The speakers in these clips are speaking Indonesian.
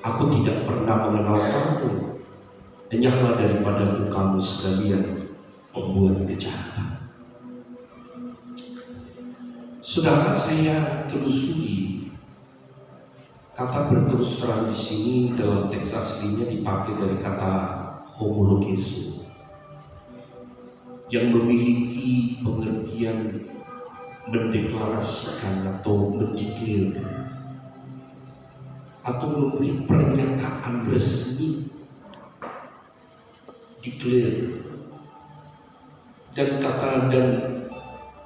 Aku tidak pernah mengenal kamu, enyahlah daripada kamu sekalian pembuat kejahatan. Saudara, saya telusuri kata berterus terang di sini dalam teks aslinya dipakai dari kata homologesu yang memiliki pengertian mendeklarasikan atau mendeklir atau memberi pernyataan resmi, declare, dan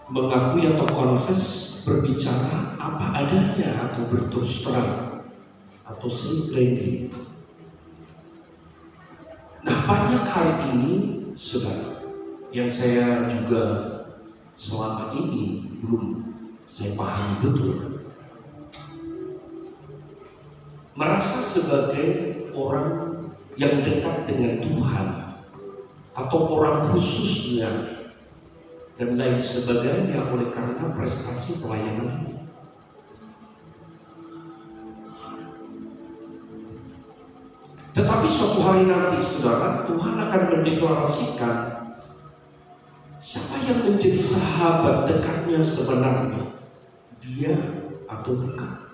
mengakui atau confess, berbicara apa adanya atau berterus terang atau say plainly. Nah, banyak hal ini saudara yang saya juga selama ini belum saya pahami betul. Merasa sebagai orang yang dekat dengan Tuhan atau orang khususnya dan lain sebagainya oleh karena prestasi pelayanan ini. Tetapi suatu hari nanti saudara, Tuhan akan mendeklarasikan siapa yang menjadi sahabat dekatnya sebenarnya, dia atau bukan.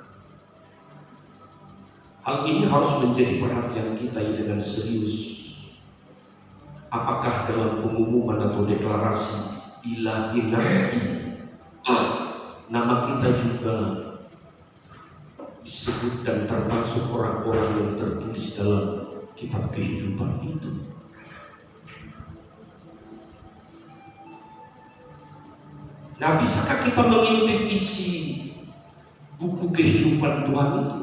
Hal ini harus menjadi perhatian kita dengan serius. Apakah dalam pengumuman atau deklarasi ilahi nanti nama kita juga disebut dan termasuk orang-orang yang tertulis dalam kitab kehidupan itu? Nah, bisakah kita mengintip isi buku kehidupan Tuhan itu?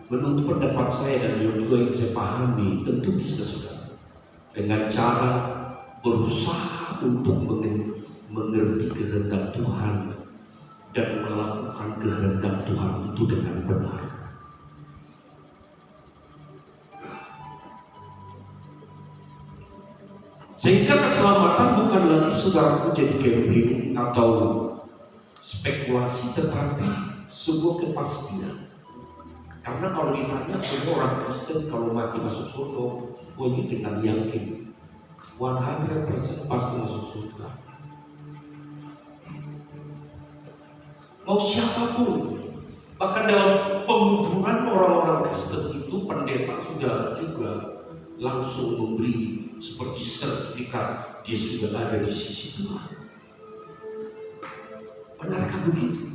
Menurut pendapat saya dan juga yang saya pahami, tentu bisa saudara, dengan cara berusaha untuk mengerti kehendak Tuhan dan melakukan kehendak Tuhan itu dengan benar. Sehingga keselamatan bukan lagi saudaraku jadi gambling atau spekulasi, tetapi sebuah kepastian. Karena kalau ditanya semua orang Kristen kalau mati masuk surga, ini dengan yakin 100% pasti masuk surga. Mau siapapun, bahkan dalam penguburan orang-orang Kristen itu pendeta sudah juga langsung memberi seperti sertifikat dia sudah ada di sisi Tuhan. Benarkah begitu?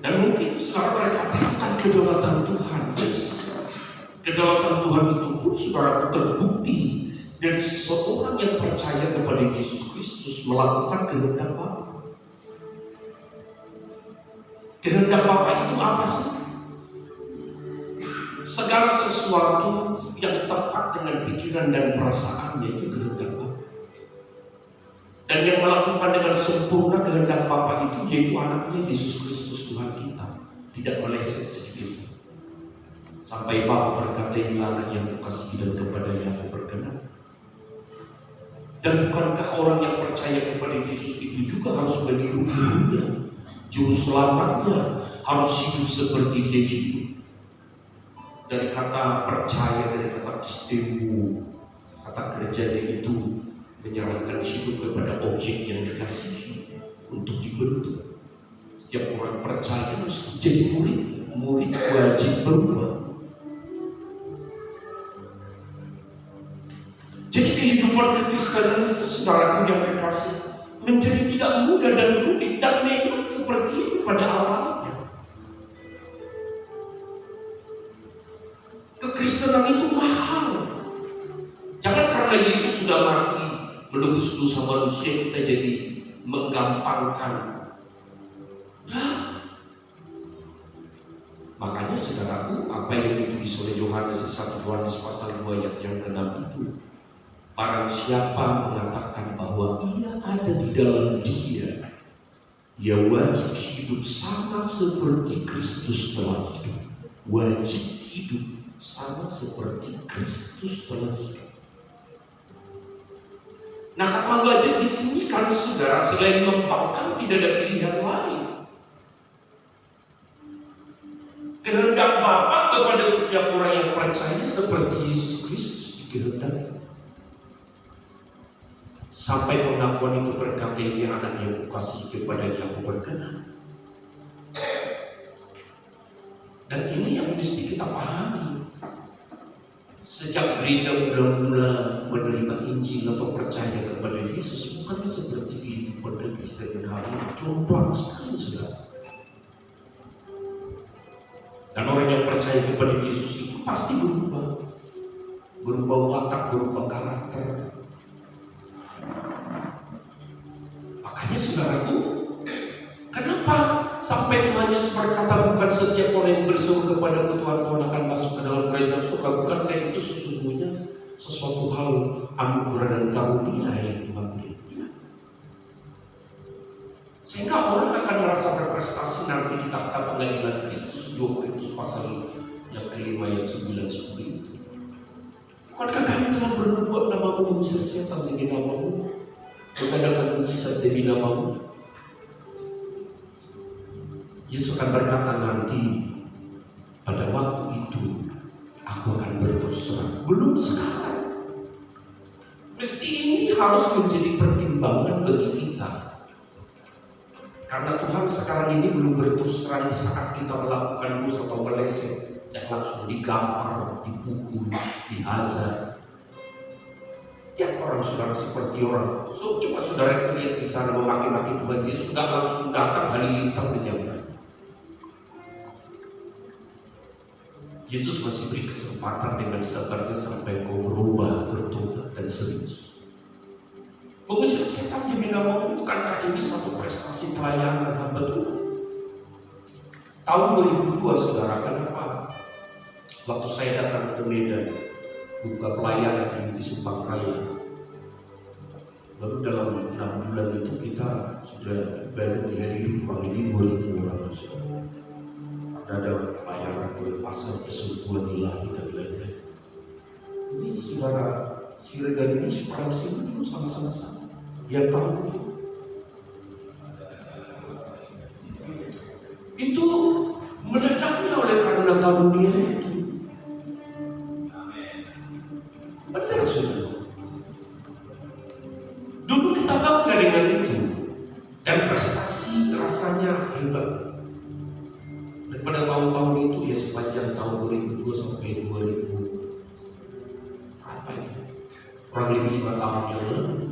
Dan mungkin saudara berkata itu kan kedaulatan Tuhan. Yes. Kedaulatan Tuhan itu pun saudara terbukti dari seseorang yang percaya kepada Yesus Kristus melakukan kehendak Bapa. Kehendak Bapa itu apa sih? Segala sesuatu yang tepat dengan pikiran dan perasaannya itu kehendak Bapa. Dan yang melakukan dengan sempurna kehendak Bapa itu yaitu anaknya Yesus Kristus Tuhan kita, tidak meleset sedikit. Sampai Bapa berkata, inilah anak yang kukasihi dan kepadanya aku berkenan. Dan bukankah orang yang percaya kepada Yesus itu juga harus meniru-nirunya? Juru selamatnya harus hidup seperti dia hidup. Dari kata percaya, dari kata pistemu, kata kerjanya itu menyerahkan hidup kepada objek yang dikasihi untuk dibentuk. Setiap orang percaya mesti jadi murid wajib berubah. Jadi kehidupan kekristenan itu saudaraku yang kekasih menjadi tidak mudah dan rumit, dan memang seperti itu pada awalnya. Kekristenan itu mahal. Jangan karena Yesus sudah mati menebus dosa manusia kita jadi menggampangkan. Nah, makanya saudaraku, apa yang ditulis oleh Yohanes 1 Yohanes pasal 2 ayat yang ke-6 itu, barang siapa mengatakan bahwa ia ada di dalam dia, ia wajib hidup sama seperti Kristus telah hidup. Wajib hidup sama seperti Kristus telah hidup. Nah, kata wajib di sini kan saudara, selain membangkang tidak ada pilihan lain. Kehendak Bapa kepada setiap orang yang percaya seperti Yesus Kristus dikehendaki. Sampai pengakuan itu berkata, ini anak yang kukasihi, kepadanya aku berkenan. Dan ini yang mesti kita pahami. Sejak gereja mula-mula menerima Injil atau percaya kepada Yesus, bukannya seperti kehidupan kekristenan hari ini jomplang sekali, saudara. Dan orang yang percaya kepada Yesus itu pasti berubah watak, berubah karakter. Makanya saudaraku, kenapa sampai Tuhan Yesus berkata bukan setiap orang yang berseru kepada Tuhan akan masuk ke dalam kerajaan surga? Bukankah itu sesungguhnya sesuatu hal anugerah dan karunia yang Tuhan berikan? Sehingga orang akan merasa berprestasi nanti di takhta pengadilan Kristus. 2 Korintus pasal yang kelima ayat 9-10 itu. Bukankah kami telah bernubuat namamu, mengusir setan demi namamu, mengadakan mujizat demi namamu? Yesus akan berkata nanti, pada waktu itu aku akan berterus terang. Belum sekarang. Mesti ini harus menjadi pertimbangan bagi kita. Karena Tuhan sekarang ini belum berterus terang di saat kita melakukan dosa atau meleset dan langsung digampar, dipukul, dihajar. Ya, orang saudara seperti orang. Coba saudara lihat di sana memaki-maki Tuhan Yesus, nggak langsung datang halilintar menyambar. Yesus masih beri kesempatan dengan sabarnya sampai kau berubah, bertobat dan serius. Mengusir setan demi namamu, bukankah ini satu prestasi pelayanan hamba Tuhan? Tahun 2002 saudara, kenapa? Waktu saya datang ke Medan, buka pelayanan di Simpang Raya. Lalu dalam 6 bulan itu kita sudah baru dihadiri kurang lebih 2.000 orang. Ada pelayanan pelepasan, kesembuhan ilahi dan lain-lain. Ini saudara, si Regan ini Francis itu sama-sama. Dia tahu itu meledaknya oleh karena karunia itu. Benar saudara. Dulu kita bangga dengan itu dan prestasi rasanya hebat. Dan pada tahun-tahun itu ya sepanjang tahun 2002 sampai 2000 apa ini? Kurang lebih 5 tahun yang lalu.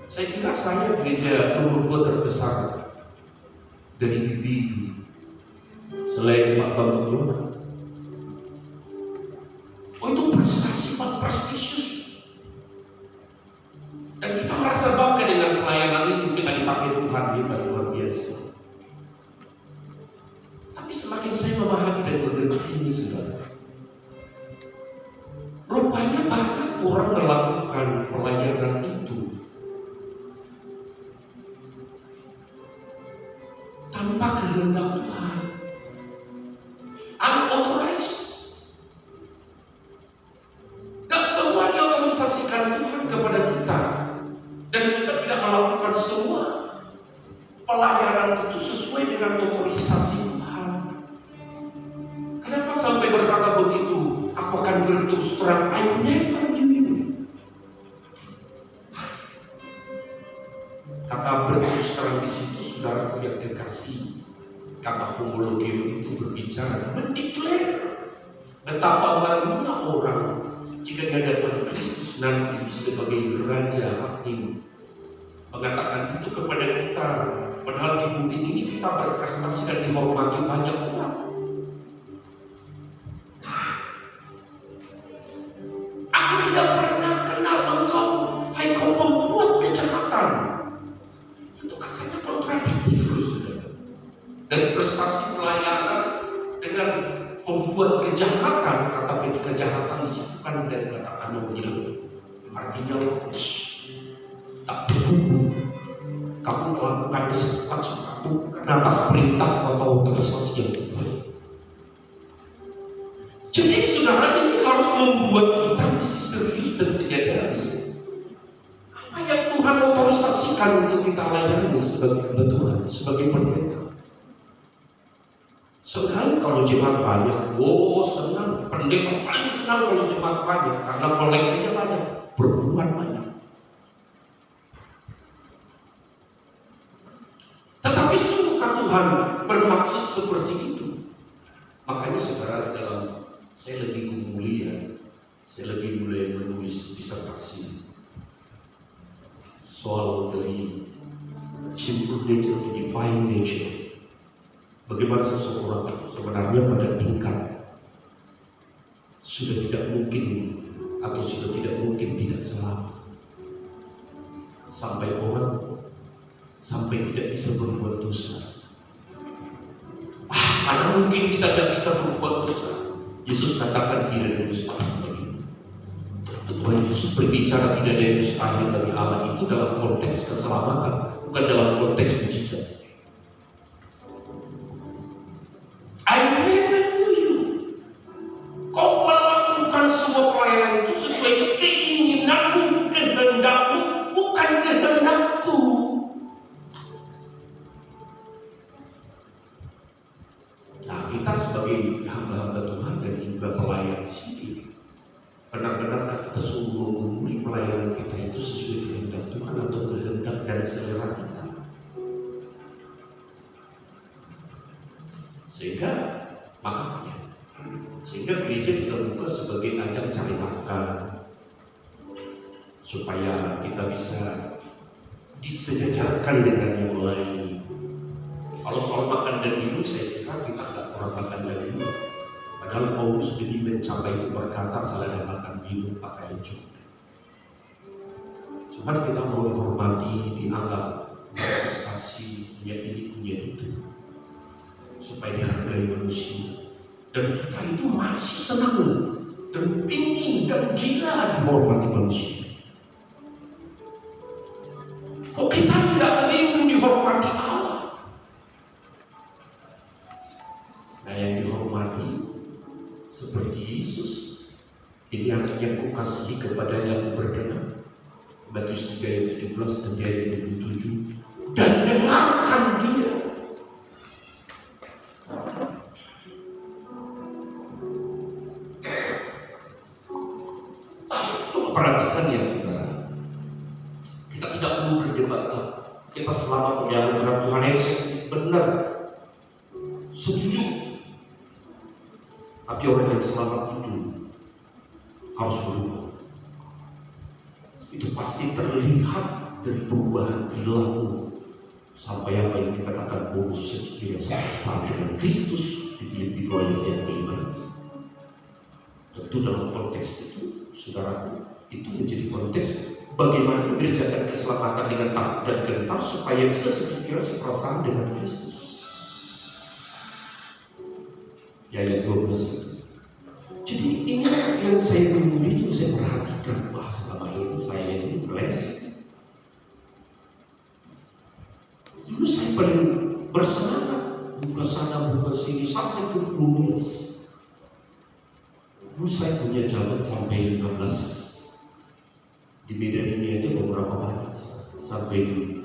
Saya kira saya gereja nomor 2 terbesar dari BBU selain Pak Bambang Yona. Oh, itu prestasi Pak, prestisius. Dan kita merasa bangga dengan pelayanan itu, kita dipakai Tuhan, hebat, luar biasa. Tapi semakin saya memahami dan mengerti ini saudara, rupanya banyak orang melakukan pelayanan itu tanpa kehendak Tuhan, unauthorized. Gak semua diotorisasikan Tuhan kepada kita, dan kita tidak melakukan semua pelayanan itu sesuai dengan otorisasi Tuhan. Kenapa sampai berkata begitu? Aku akan berterus terang, I never knew you. Kata berterus terang di situ, saudara punya kekasih. Kata homologeo itu berbicara, mendeklar betapa barunya orang jika di hadapan Kristus nanti sebagai Raja Hakim. Mengatakan itu kepada kita, padahal di bumi ini kita berprestasi dan dihormati banyak orang. Aku tidak pernah kenal engkau, hai kau pembuat kejahatan. Itu katanya kontradiktif, saudara. Dan prestasi pelayanan dengan membuat kejahatan, kata kejahatan di situ kan dari kata anomil, artinya tak berhukum. Kamu melakukan sesuatu atas perintah atau otorisasi yang dibuat. Jadi saudara, ini harus membuat kita mesti serius dan menyadari apa yang Tuhan otorisasikan untuk kita layani sebagai Tuhan, sebagai pendeta. Senang kalau jemaat banyak. Oh senang, pendeta paling senang kalau jemaat banyak karena kolektifnya banyak, berbuat banyak. Tetapi sungguhkah Tuhan bermaksud seperti itu? Makanya sekarang saya lagi kuliah, saya lagi mulai menulis disertasi soal dari sinful nature to divine nature. Bagaimana seseorang sebenarnya pada tingkat sudah tidak mungkin atau sudah tidak mungkin tidak selamat, sampai orang sampai tidak bisa berbuat dosa. Mana mungkin kita tidak bisa berbuat dosa? Yesus katakan tidak ada mustahil bagi Tuhan. Yesus berbicara tidak ada yang mustahil bagi Allah itu dalam konteks keselamatan, bukan dalam konteks mujizat. I never knew you. Kau melakukan semua pelayanan itu sesuai keinginanmu, kehendakmu, bukan kehendakku. Nah, kita sebagai hamba-hamba Tuhan dan juga pelayan di sini, benar-benar kita sungguh menggumuli pelayanan kita itu sesuai kehendak Tuhan atau kehendak dan selera kita. Sehingga gereja kita buka sebagai ajang cari nafkah, supaya kita bisa disejajarkan dengan yang lain. Kalau soal makan dan minum, saya kira kita tidak kurang makan dan minum. Padahal Paulus lebih mencapai itu berkata, salah makan minum pakai cukup. Cuman kita mau dihormati, dianggap berprestasi, punya ini, punya itu, supaya dihargai manusia. Dan kita itu masih senang dan pingin dan gila dihormati manusia. Kok kita tidak rindu dihormati Allah? Nah, yang dihormati seperti Yesus. Ini anak yang kukasihi kepadanya aku berkenan. Matius 3 ayat 17 dan ayat 27. Dan dengarkan dia. Coba perhatikan ya saudara. Kita tidak perlu berdebat lah. Kita selamat oleh anugerah Tuhan yang benar. Setuju. Tapi orang yang selamat itu harus berubah. Itu pasti terlihat dari perubahan perilaku sampai apa yang dikatakan Paulus sekiranya sama dengan Kristus di Filipi 2 ayat yang kelima. Tentu dalam konteks itu, saudaraku, itu menjadi konteks bagaimana mengerjakan keselamatan dengan takut dan gentar supaya bisa sekiranya seperasaan dengan Kristus. Ya, ayat 12 itu. Jadi ini yang saya gumuli juga saya perhatikan, wah selama ini saya ini meleset. Dulu saya paling bersemangat buka sana buka sini sampai ke Blumis. Dulu saya punya jalan sampai 15 di Medan ini aja beberapa banyak sampai di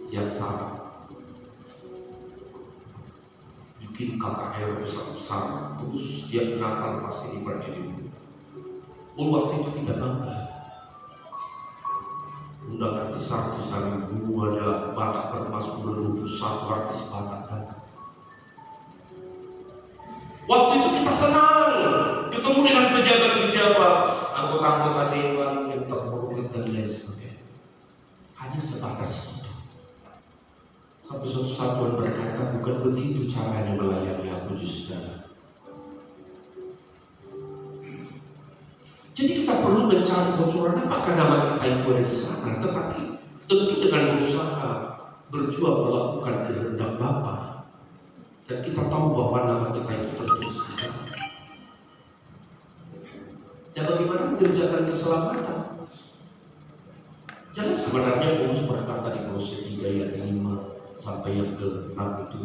Yaksa. Bikin KKR besar-besar, terus dia Natal pasti diberdiri. Waktu itu tidak nambah. Undangan artis dulu ada Batak Permasmuran 21 artis Batak datang. Waktu itu kita senang ketemu dengan pejabat-pejabat, anggota-anggota dewan yang terhormat dan lain sebagainya. Hanya sebatas itu. Sampai suatu saat Tuhan berkata, bukan begitu caranya melayani aku justru. Jadi kita perlu mencari bocoran apakah nama kita itu ada di sana, tetapi tentu dengan berusaha berjuang melakukan kehendak Bapa. Dan kita tahu bahwa nama kita itu tertulis di sana. Dan bagaimana mengerjakan keselamatan? Jangan sebenarnya Paulus berkata di Kolose 3 ayat 5 sampai yang ke-6 itu,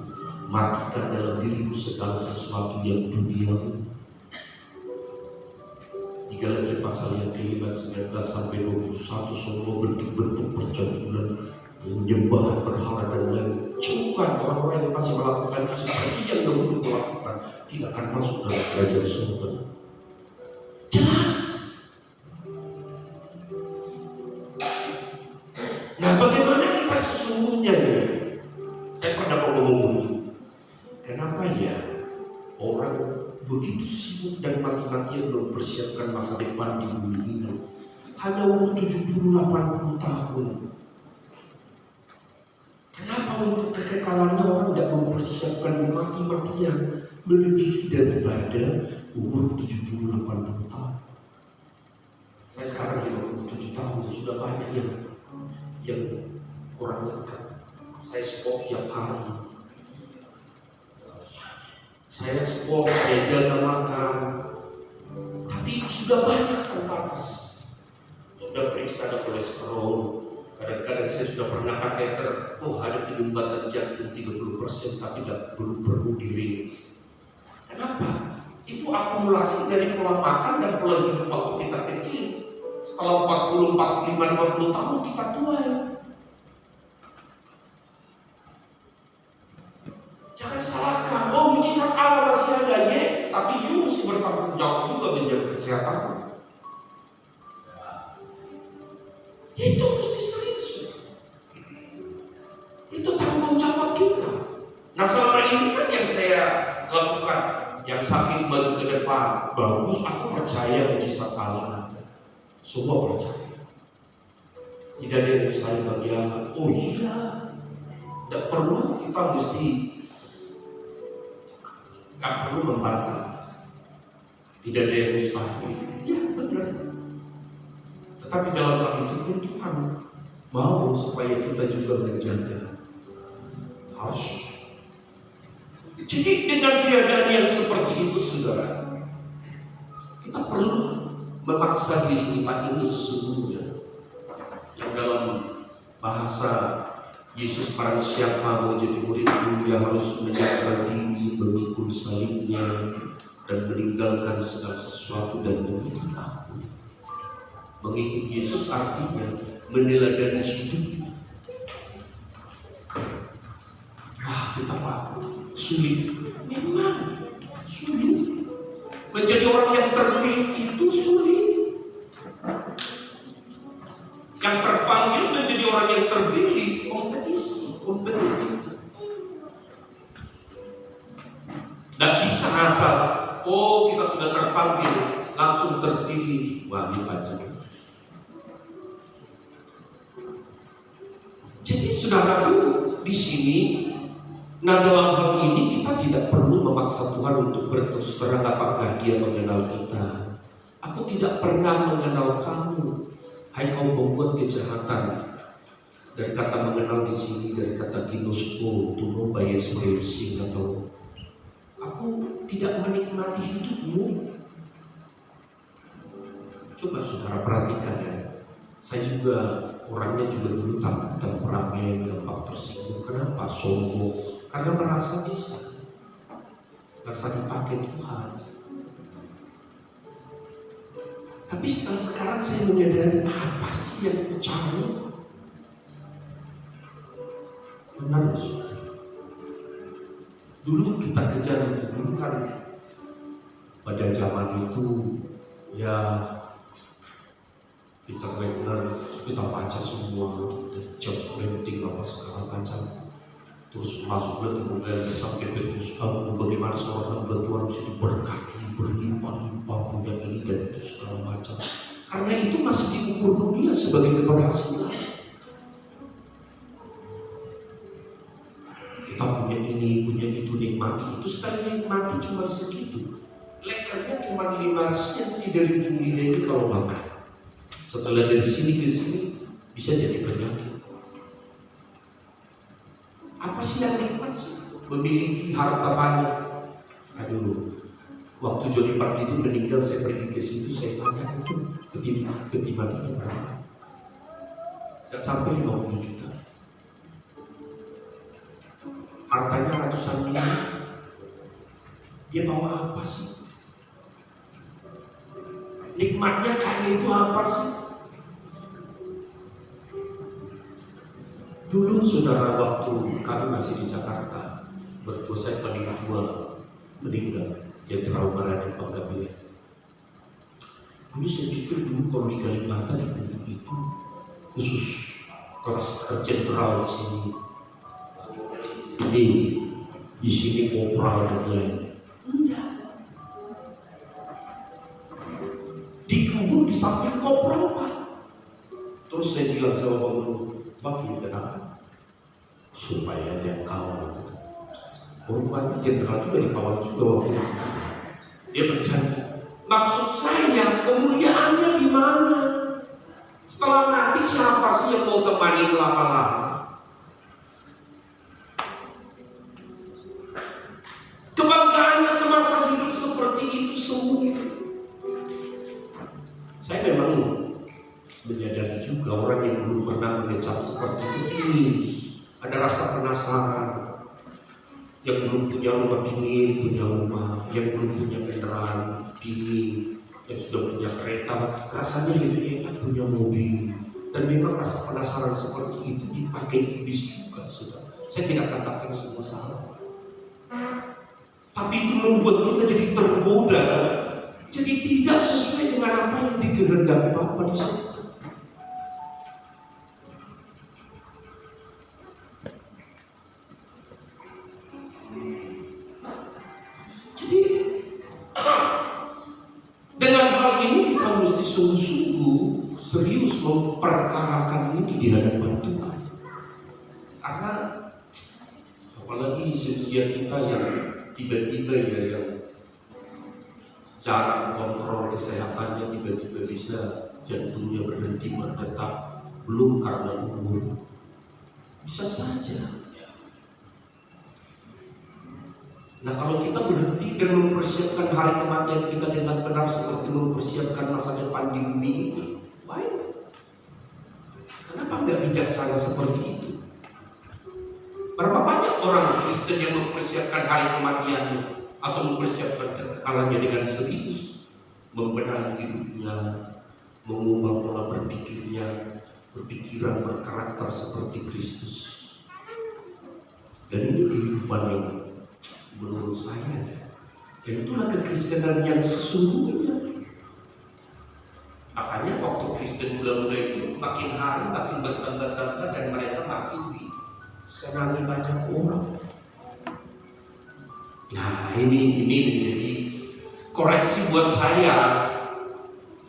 matikan dalam dirimu segala sesuatu yang duniawi. Di Galatia pasal yang ke-5 19 sampai 21, semua bentuk-bentuk percabulan, penyembahan berhala dan lain, kukuhkan orang-orang yang masih melakukan itu seperti yang dahulu melakukan, tidak akan masuk dalam kerajaan surga. Jelas. Nah, bagaimana kita sesungguhnya nih? Saya pernah ngomong begini. Kenapa ya orang begitu sibuk dan mati-matian mempersiapkan masa depan di bumi ini? Hanya umur 70-80 tahun. Kenapa untuk kekekalannya orang tidak mempersiapkan mati-matian melebihi daripada umur 70-80 tahun? Saya sekarang 57 tahun, sudah banyak yang kurang lengkap. Saya sport tiap hari. Saya sport, saya jaga makan. Tapi sudah banyak terbatas. Sudah periksa ada kolesterol. Kadang-kadang saya sudah pernah kateter, ada penyumbatan jantung 30%, tapi belum perlu diri. Kenapa? Itu akumulasi dari pola makan dan pola hidup waktu kita kecil. Setelah 40, 45, 50 tahun kita tua ya. Jangan salahkan, mujizat Allah masih ada, yes, tapi you mesti bertanggung jawab juga menjaga kesehatan. Itu mesti serius. Itu tanggung jawab kita. Nah, selama ini kan yang saya lakukan, yang sakit maju ke depan, bagus, aku percaya mujizat Allah. Semua percaya. Tidak ada yang mustahil bagi Allah. Oh iya, tidak perlu kita nggak perlu membantah. Tidak ada yang mustahil. Ya benar. Tetapi dalam hal itu pun Tuhan mau supaya kita juga menjaga. Harus. Jadi dengan keadaan yang seperti itu, saudara, kita perlu memaksa diri kita ini sesungguhnya. Yang dalam bahasa Yesus, barang siapa mau jadi muridku, ia harus menyerahkan diri, memikul salibnya, dan meninggalkan segala sesuatu dan mengikut aku. Mengikut Yesus artinya meneladani hidupnya. Kita sulit, memang sulit. Menjadi orang yang terpilih itu sulit. Yang terpanggil menjadi orang yang terpilih, kompetitif. Dan bisa asal, kita sudah terpanggil, langsung terpilih, wajib aja. Jadi saudaraku, di sini, dalam hal ini kita tidak perlu memaksa Tuhan untuk berterus terang apakah Dia mengenal kita. Aku tidak pernah mengenal kamu, hai kau membuat kejahatan. Dari kata mengenal di sini dari kata ginosko, to know by experiencing, atau aku tidak menikmati hidupmu. Coba saudara perhatikan ya. Saya juga orangnya juga dulu temperamen, gampang tersinggung. Kenapa? Sombong. Karena merasa bisa, merasa dipakai Tuhan. Tapi sekarang saya menyadari apa sih yang aku cari. Benar, saudara. Dulu kita kejar itu, dulu kan pada zaman itu ya kita benar kita baca semua dari church planting apa segala macam, terus masuk ke kemudian sampai Petrus, bagaimana seorang hamba Tuhan bisa diberkati berlimpah-limpah punya ini dan itu segala macam. Karena itu masih diukur dunia sebagai keberhasilan. Kita punya ini, punya itu, nikmati itu. Sekarang nikmati cuma segitu. Lekarnya cuma 5 senti dari ujung lidah ini kalau makan. Setelah dari sini ke sini bisa jadi penyakit. Apa sih yang nikmat sih? Memiliki harta banyak. Waktu Joni Pardidi meninggal, saya pergi ke situ, saya tanya itu peti matinya berapa? Tidak sampai 50 juta. Hartanya ratusan miliar. Dia bawa apa sih? Nikmatnya kaya itu apa sih? Dulu saudara, waktu kami masih di Jakarta, mertua saya paling tua meninggal, Jenderal Barani Panggabean. Dulu saya pikir dulu kalau di Kalimantan itu khusus kelas jenderal sini, di sini kopral dan lain. Enggak. Dikubur di samping kopral, Pak. Terus saya bilang sama Bang Lulu, Bang, ini kenapa? Supaya dia kawal. Rupanya jenderal juga dikawal juga waktu itu. Dia bercanda. Maksud saya, kemuliaannya di mana? Setelah mati siapa sih yang mau temani lama-lama? Kebanggaannya semasa hidup seperti itu semua. Saya memang menyadari juga orang yang belum pernah mengecap seperti itu ingin ada rasa penasaran. Yang belum punya rumah ingin punya rumah, yang belum punya kendaraan ingin, yang sudah punya kereta rasanya lebih enak punya mobil. Dan memang rasa penasaran seperti itu dipakai iblis juga, saudara. Saya tidak katakan semua salah, tapi itu membuat kita jadi tergoda, jadi tidak sesuai dengan apa yang dikehendaki Bapa di sana. Jadi dengan hal ini kita mesti sungguh-sungguh serius memperkarakan ini di hadapan Tuhan. Karena apalagi usia kita yang tiba-tiba yang jarang kontrol kesehatannya, tiba-tiba bisa jantungnya berhenti berdetak, belum karena umur, bisa saja. Nah, kalau kita berhenti dan mempersiapkan hari kematian kita dengan benar seperti mempersiapkan masa depan di bumi ini, baik. Kenapa nggak bijaksana seperti itu? Berapa banyak orang Kristen yang mempersiapkan hari kematiannya atau mempersiapkan kekekalannya dengan serius, membenahi hidupnya, mengubah pola berpikirnya, berpikiran berkarakter seperti Kristus. Dan ini kehidupan yang menurut saya, itulah kekristenan yang sesungguhnya. Makanya waktu Kristen mula-mula itu makin hari makin bertambah-tambah dan mereka makin disenangi banyak orang. Nah, ini menjadi koreksi buat saya.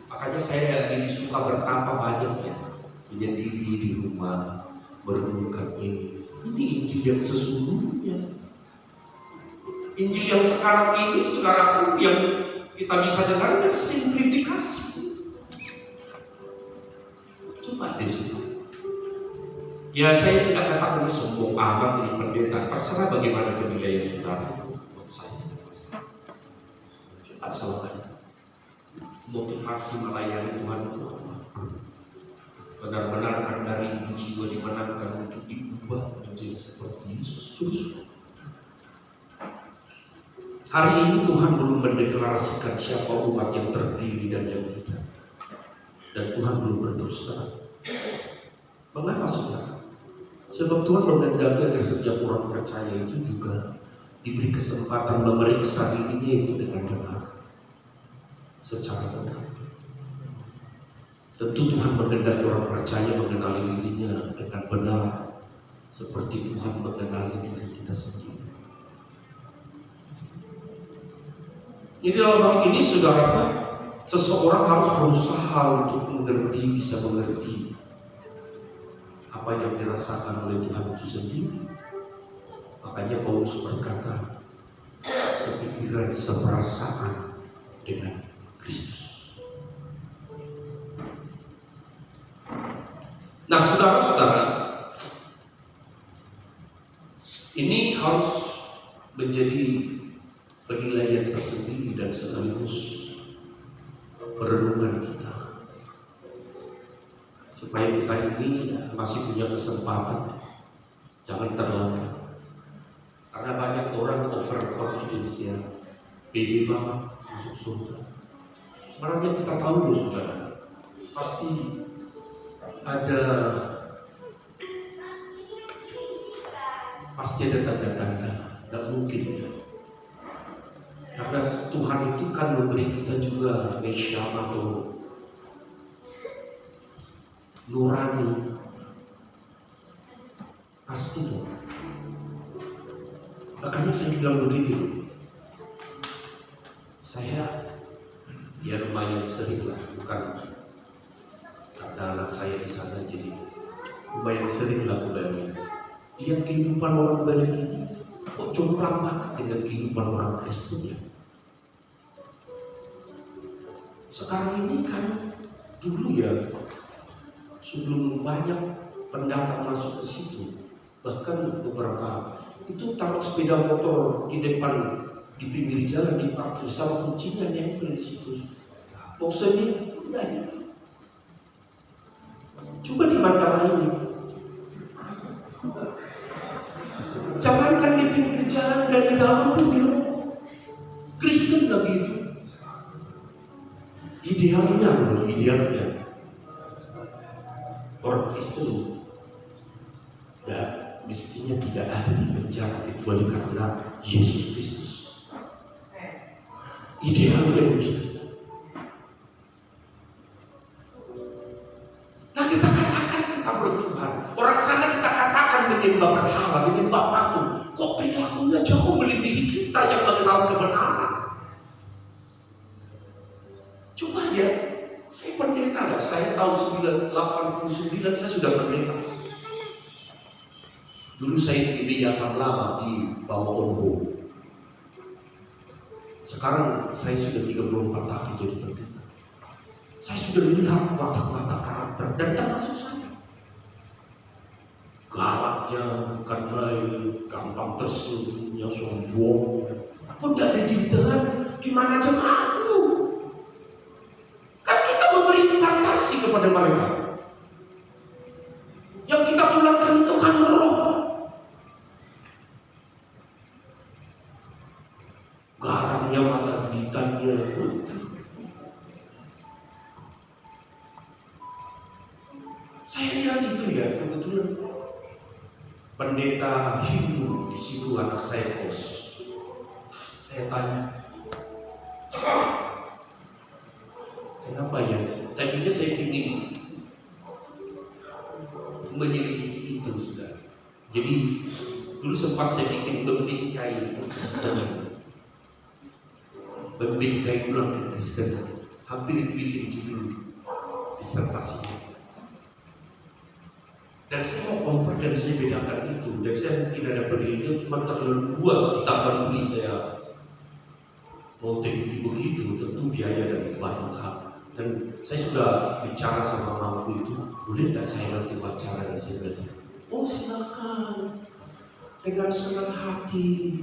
Makanya saya ini suka bertambah banyak ya, menyendiri di rumah, merenungkan ini. Ini Injil yang sesungguhnya. Injil yang sekarang ini, saudaraku, yang kita bisa dengar dan simplifikasi. Coba di situ. Ya, saya tidak katakan ini sombong amat, ini pendeta. Terserah bagaimana penilaian saudara itu. Buat saya, coba salahkan. Motivasi melayani Tuhan itu apa? Benar-benar kan dari jiwa dimenangkan untuk diubah menjadi seperti Yesus. Terus hari ini Tuhan belum mendeklarasikan siapa umat yang terdiri dan yang tidak. Dan Tuhan belum berterus terang. Mengapa saudara? Sebab Tuhan menghendaki agar setiap orang percaya itu juga diberi kesempatan memeriksa dirinya itu dengan benar. Secara benar. Tentu Tuhan menghendaki orang percaya mengenali dirinya dengan benar. Seperti Tuhan mengenali diri kita sendiri. Jadi dalam hal ini saudara, seseorang harus berusaha untuk mengerti, bisa mengerti apa yang dirasakan oleh Tuhan itu sendiri. Makanya Paulus berkata, sepikiran, seperasaan dengan Kristus. Nah, saudara-saudara, ini harus menjadi penilaian tersendiri dan sekaligus perenungan kita, supaya kita ini masih punya kesempatan, jangan terlambat. Karena banyak orang over confidence ya, pede banget masuk surga. Sebenarnya kita tahu loh saudara, pasti ada Pasti ada tanda-tanda, nggak mungkin. Karena Tuhan itu kan memberi kita juga neshama atau nurani. Pasti dong. Makanya saya bilang begini, saya ya lumayan sering lah, bukan karena anak saya di sana, jadi lumayan sering lah kebayangnya. Lihat kehidupan orang Bali ini, kok jomplang banget dengan kehidupan orang Kristen ya. Sekarang ini kan dulu ya, sebelum banyak pendatang masuk ke situ, bahkan beberapa itu taruh sepeda motor di depan, di pinggir jalan, di parkir sama kucingnya nempel di situ. Mau seminggu udah. Coba di mata lain, jangankan di pinggir jalan, dari dalam pun dia Kristen lagi itu. Idealnya orang Kristen mestinya tidak ada di penjara kecuali karena Yesus Kristus. Idealnya begitu. Nah, kita katakan kita bertuhan, orang sana kita katakan menyembah berhala, menyembah patung. Kok perilakunya jauh melebihi kita yang mengenal kebenaran? Coba ya, saya pendeta lah. Saya tahun 1989 saya sudah pendeta. Dulu saya di Yayasan Lama di bawah Onho. Sekarang saya sudah 34 tahun jadi pendeta. Saya sudah melihat watak-watak karakter dan termasuk saya. Galaknya bukan main, gampang tersinggung, sombong. Kok tidak ada jilid gimana jemaatmu? Kan kita memberi impartasi kepada mereka. Yang kita tularkan itu kan roh. Garamnya, mata duitannya. Saya lihat itu ya, kebetulan pendeta Hindu di situ anak saya kos. Saya tanya, kenapa ya? Tadinya saya ingin menyelidiki itu sudah. Jadi dulu sempat saya bikin membingkai kekristenan. Membingkai ulang kekristenan. Hampir itu bikin judul disertasinya. Dan saya mau kompar dan saya bedakan itu. Dan saya mungkin ada penelitian cuma terlalu luas ditambah beli saya mau teliti begitu, tentu biaya dan banyak hal. Dan saya sudah bicara sama mampu itu, boleh tidak saya nanti wawancara dan saya belajar? Oh silakan, dengan senang hati.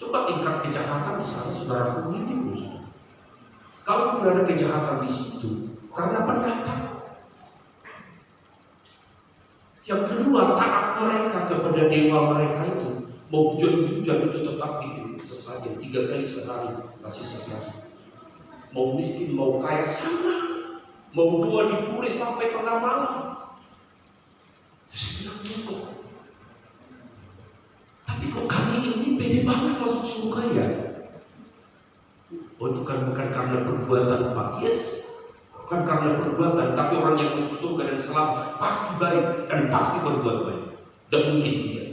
Coba tingkat kejahatan di sana saudaraku minim. Kalau pun ada kejahatan di situ, karena pendatang. Yang kedua, taat mereka kepada dewa mereka itu, mau hujan-hujan itu tetap bikin sesajen 3 kali sehari kasih sesajen. Mau miskin, mau kaya sama. Mau doa dipuri sampai tengah malam. Saya bilang gitu. Tapi kok kami ini pede banget masuk surga ya? Oh itu kan bukan karena perbuatan Pak. Yes. Bukan karena perbuatan, tapi orang yang masuk surga dan selamat pasti baik dan pasti berbuat baik. Dan mungkin tidak.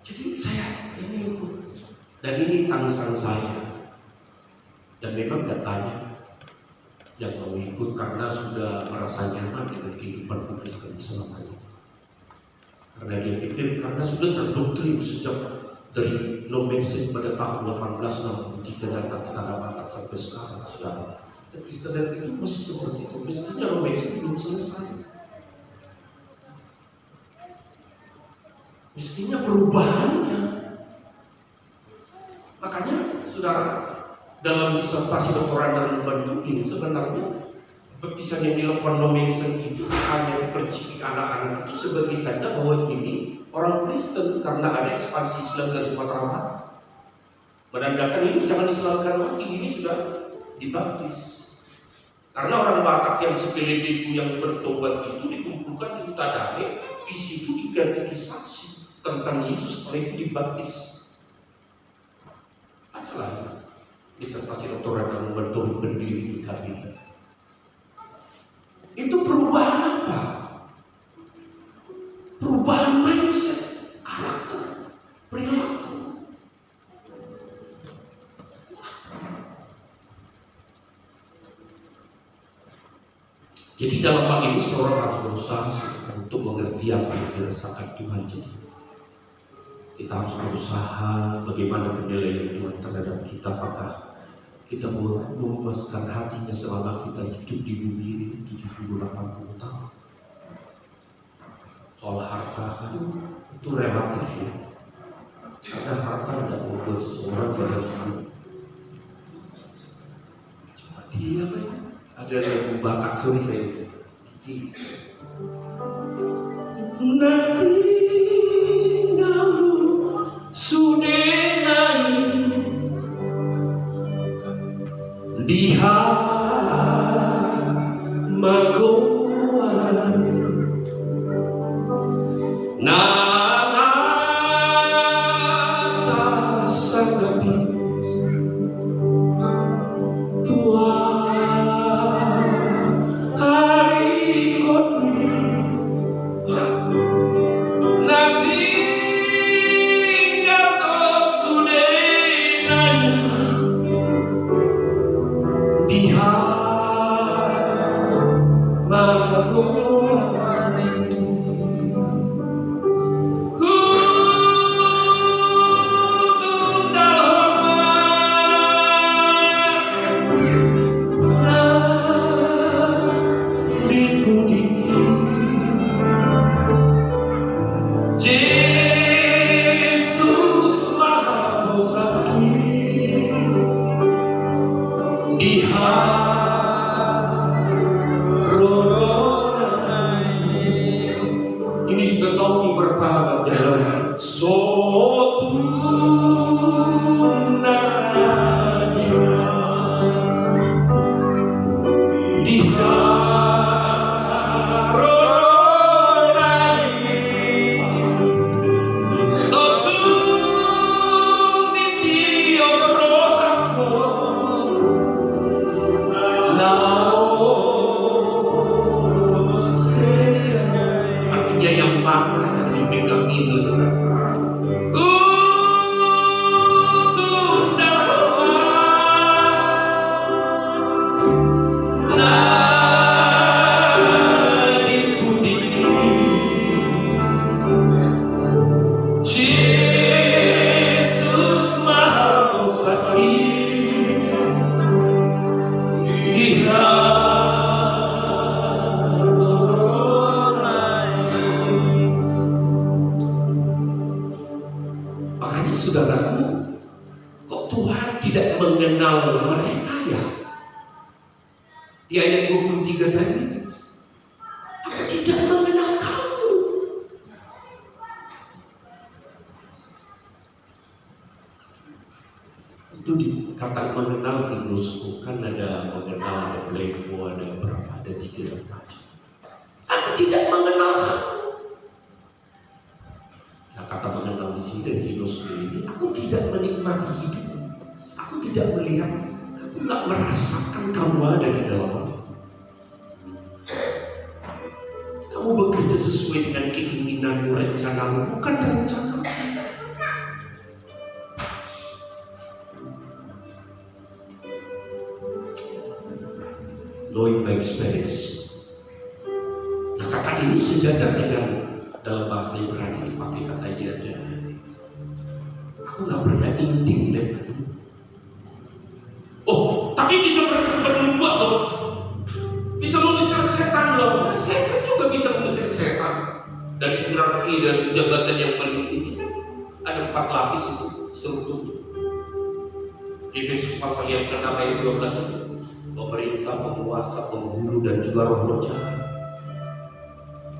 Jadi saya ini ikut. Dan ini tangisan saya. Dan memang tidak banyak yang mau ikut karena sudah merasa nyaman dengan kehidupan Kristen selama ini. Karena dia pikir, karena sudah terdoktrin sejak dari no mention pada tahun 1863 datang ke Tanah Batak sampai sekarang sudah. Dan Kristen itu masih seperti itu. Mestinya no mention belum selesai. Mestinya perubahannya. Makanya saudara, dalam disertasi doktoral dan Bandung sebenarnya baptisan yang dilakukan no mention itu hanya diperciki anak-anak itu sebagai tanda bahwa ini orang Kristen karena ada ekspansi Islam dari Sumatera Barat. Menandakan ini jangan Islamkan lagi, ini sudah dibaptis. Karena orang Batak yang sepele bego yang bertobat itu dikumpulkan di Huta Dame, di situ dikatekisasi tentang Yesus, setelah itu dibaptis. Bacalah disertasi doktorat dan mentor berdiri di KBI. Itu perubahan apa? Perubahan mindset, karakter, perilaku. Jadi dalam hal ini seorang harus berusaha untuk mengerti apa yang dirasakan Tuhan. Jadi kita harus berusaha bagaimana penilaian Tuhan terhadap kita. Apakah kita memuaskan hatinya selama kita hidup di bumi ini 70-80 tahun. Soal harta itu relatif ya. Karena harta tidak membuat seseorang bahagia. Cuma dia aja. Ada lagu Batak, sorry saya. Nanti kamu sudah naik di hamagoan nangata sagabi tua di ayat 23 tadi, aku tidak mengenal kamu. Itu dikatakan mengenal Gnosco, kan ada mengenal, ada blevo, ada berapa, ada 3 macam. Aku tidak mengenal kamu. Nah, kata mengenal di sini dari Gnosco ini, aku tidak menikmati hidup. Aku tidak melihat, aku nggak merasakan kamu ada di dalam aku. Kamu bekerja sesuai dengan keinginanmu, rencanamu, bukan rencana. Knowing by experience. Nah, kata ini sejajar dengan dalam bahasa Ibrani dipakai kata yada. Aku nggak pernah intim dengan. Oh, tapi bisa bernubuat loh. Bisa mengusir setan loh. Nah, setan juga bisa mengusir setan. Dari hierarki dan jabatan yang paling tinggi kan ada 4 lapis itu struktur. Di Efesus pasal yang ke-6 ayat 12 itu pemerintah, penguasa, penghulu dan juga roh-roh jahat.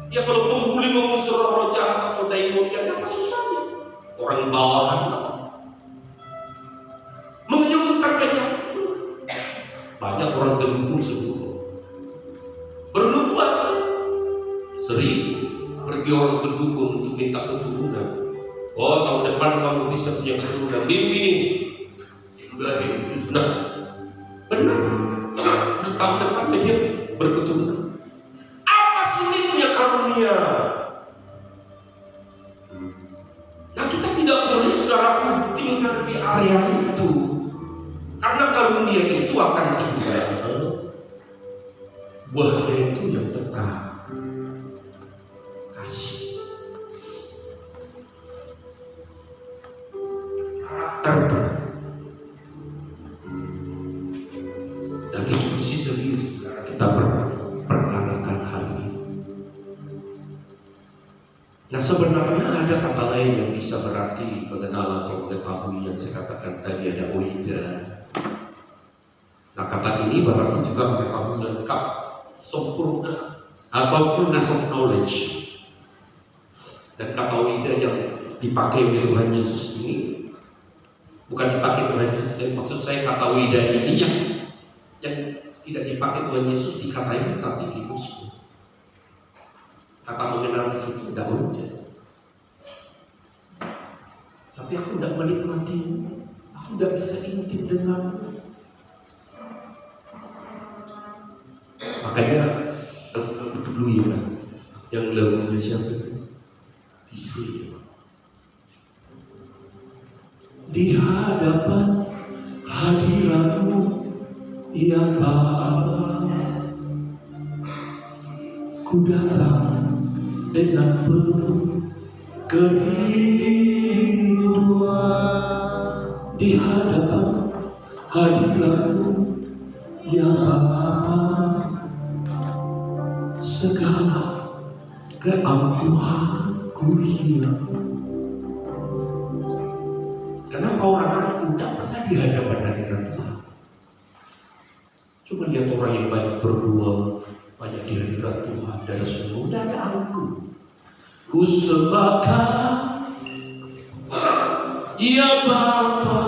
Ya kalau penghulu mengusir roh-roh jahat atau daimonian, apa susahnya? Orang bawahan apa? Menyembuhkan penyakit. Banyak orang kedukun sembuh. pergi orang ke dukun untuk minta keturunan. Oh, tahun depan kamu bisa punya keturunan. Ini udah itu benar. Benar. Tahun depannya dia berketurunan. Apa sulitnya karunia? Nah, kita tidak boleh saudaraku tinggal di area itu, karena karunia itu akan dibuat. Buahnya itu yang tetap kasih, karakter, dan itu mesti serius kita perkarakan hal ini. Nah, sebenarnya ada kata lain yang bisa berarti mengenal atau mengetahui yang saya katakan tadi, ada oida. Nah, kata ini berarti juga mengetahui lengkap, sempurna, atau fullness of knowledge. Dan kata oida yang dipakai oleh Tuhan Yesus ini bukan dipakai Tuhan Yesus. Maksud saya kata oida ini yang tidak dipakai Tuhan Yesus di kata ini, tapi di Muslim. Kata mengenal di situ tidak ada. Tapi aku tidak menikmatimu, aku tidak bisa intim denganmu. Makanya dulu ya, yang lagunya siapa itu? Disi. Di hadapan hadiratmu yang Bapa, ku datang dengan penuh kerinduan. Di hadapan hadiratmu ya Bapa, segala keangkuhanku hilang. Kenapa orang aku tak pernah di hadapan hadirat Tuhan? Coba lihat orang yang banyak berdoa, banyak di hadirat Tuhan, dan semua tidak ada ampun. Ku sembahkan ya Bapa,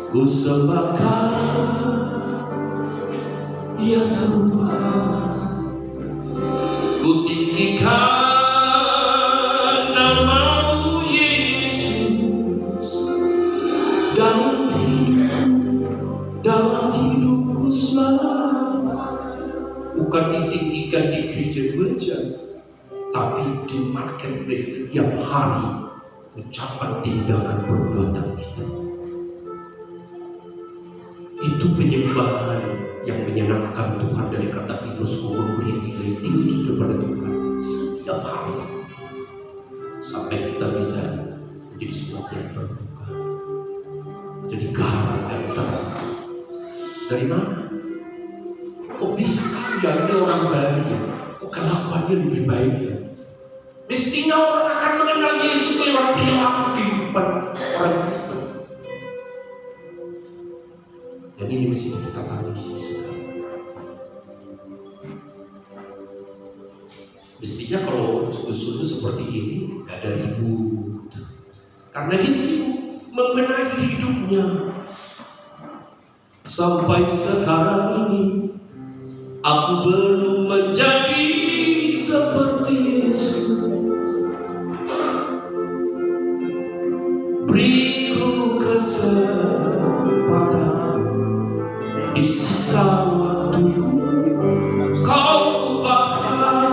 ku sembahkan ya Tuhan, ku tinggikan nama-Mu Yesus dalam hidupku selalu. Bukan ditinggikan di gereja-gereja, tapi di marketplace setiap hari, ucapan, tindakan, perbuatan kita. Itu penyembahan yang menyenangkan Tuhan. Dari kata Titus, memberi nilai tinggi kepada Tuhan setiap hari, sampai kita bisa menjadi sesuatu yang terbuka, jadi garam dan terang. Dari mana? Kok bisa ya ini orang baru ya? Kok kelakuannya lebih baik ya? Mestinya orang akan mengenal Yesus lewat perilaku kehidupan orang Kristen. Dan ini mesti kita tangisi sekarang. Mestinya kalau sungguh-sungguh seperti ini gak ada ribut, karena dia sibuk membenahi hidupnya. Sampai sekarang ini aku belum menjadi seperti Yesus. Beriku kesempatan di sisa waktuku, Kau ubahkan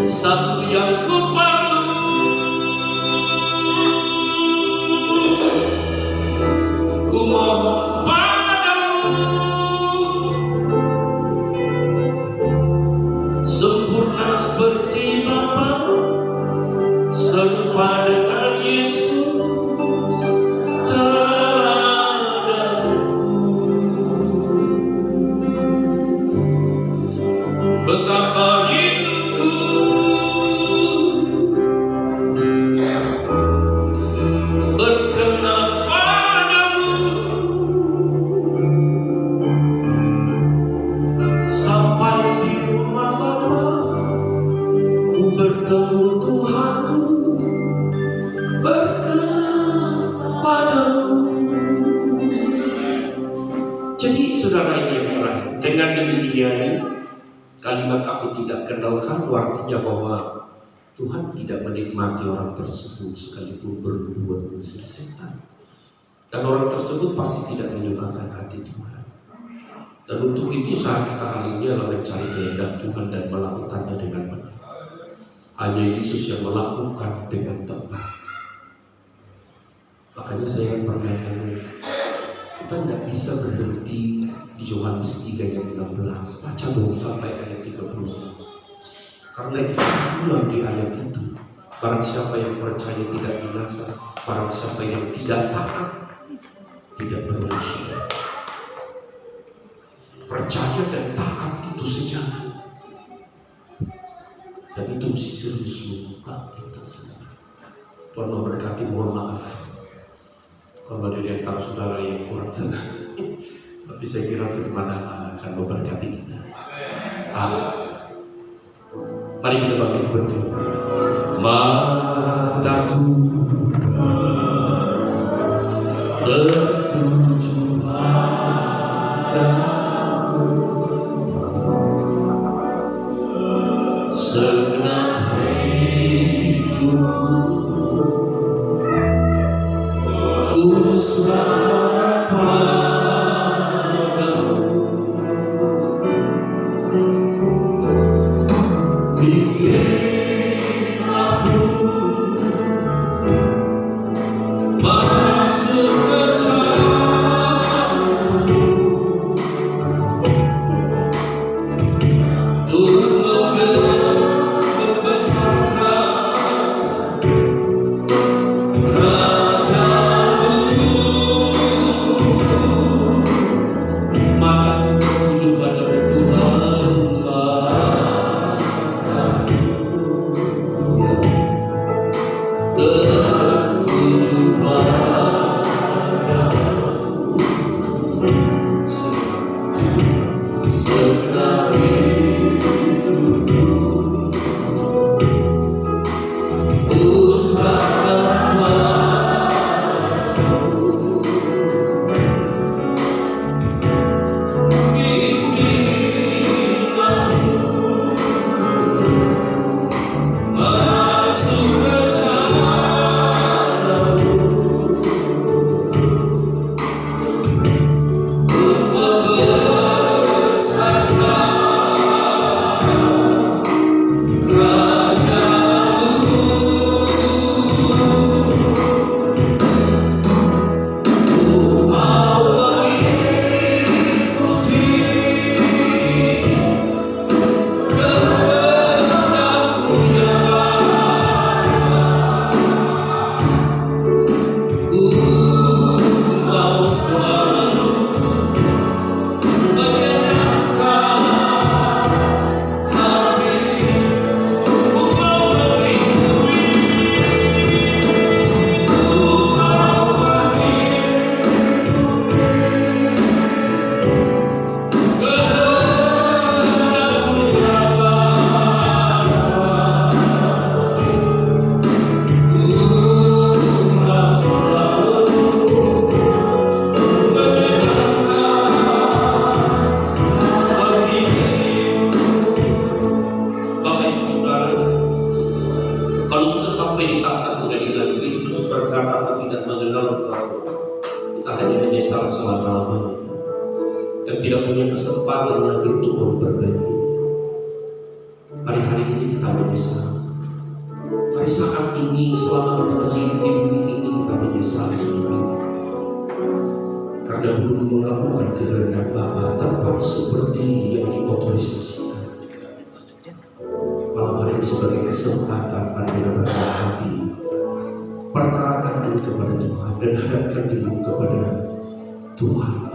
satu yang ku perlu. Ku mohon padamu, sempurna seperti Bapa, serupa dengan Yesus teladanku. Betapa rinduku berkenan padamu, Jadi saudara ini yang terakhir, dengan demikian kalimat aku tidak kenal kamu artinya bahwa Tuhan tidak menikmati orang tersebut sekalipun berbuat unsur setan. Dan orang tersebut pasti tidak menyukakan hati Tuhan. Dan untuk itu saat kita hari ini adalah mencari kehendak Tuhan dan melakukannya dengan benar. Hanya Yesus yang melakukan dengan tepat. Makanya saya pernah ngomong, kita tidak bisa berhenti di Yohanes 3 ayat 16. Baca dong sampai ayat 30. Karena kita ulang di ayat itu. Barang siapa yang percaya tidak binasa, barang siapa yang tidak taat tidak beroleh hidup. Percaya dan taat itu sejalan. Dan itu mesti serius membuka kita semua. Tuhan memberkati, mohon maaf kalau ada di antara saudara yang kurang senang. Tapi saya kira firman Allah akan memberkati kita. Amin. Mari kita bangkit berdiri. Mataku tertuju padamu, segenap hidupku ku serahkan padamu. Bimbing aku masuk ke jalan-Mu, untuk membesarkan Raja-Mu. Maka tuju padamu Tuhan, tertuju padamu, segenap hidupku ku serahkan padamu. Bimbing aku masuk ke jalan-Mu, untuk membesarkan Raja-Mu. Ku mau mengikuti kehendak-Mu yang ku mau selalu menyenangkan hati. Ku mau mengikuti, ku mau mengikuti kehendak-Mu ya Bapa. Ku mau selalu Bapak Ibu Saudara, kalau sudah sampai di tahap pengadilan Kristus berkata aku tidak mengenal engkau, kita hanya menyesal selama-lamanya dan tidak punya kesempatan lagi untuk memperbaiki. Hari-hari ini kita menyesal. Hari saat ini selama kita masih hidup di bumi ini kita menyesal juga. Karena belum melakukan kehendak Bapa tepat seperti yang diotorisasikan. Malam hari ini sebagai kesempatan mari kita berkata hati, perkarakan diri kepada Tuhan dan hadapkan diri kepada Tuhan.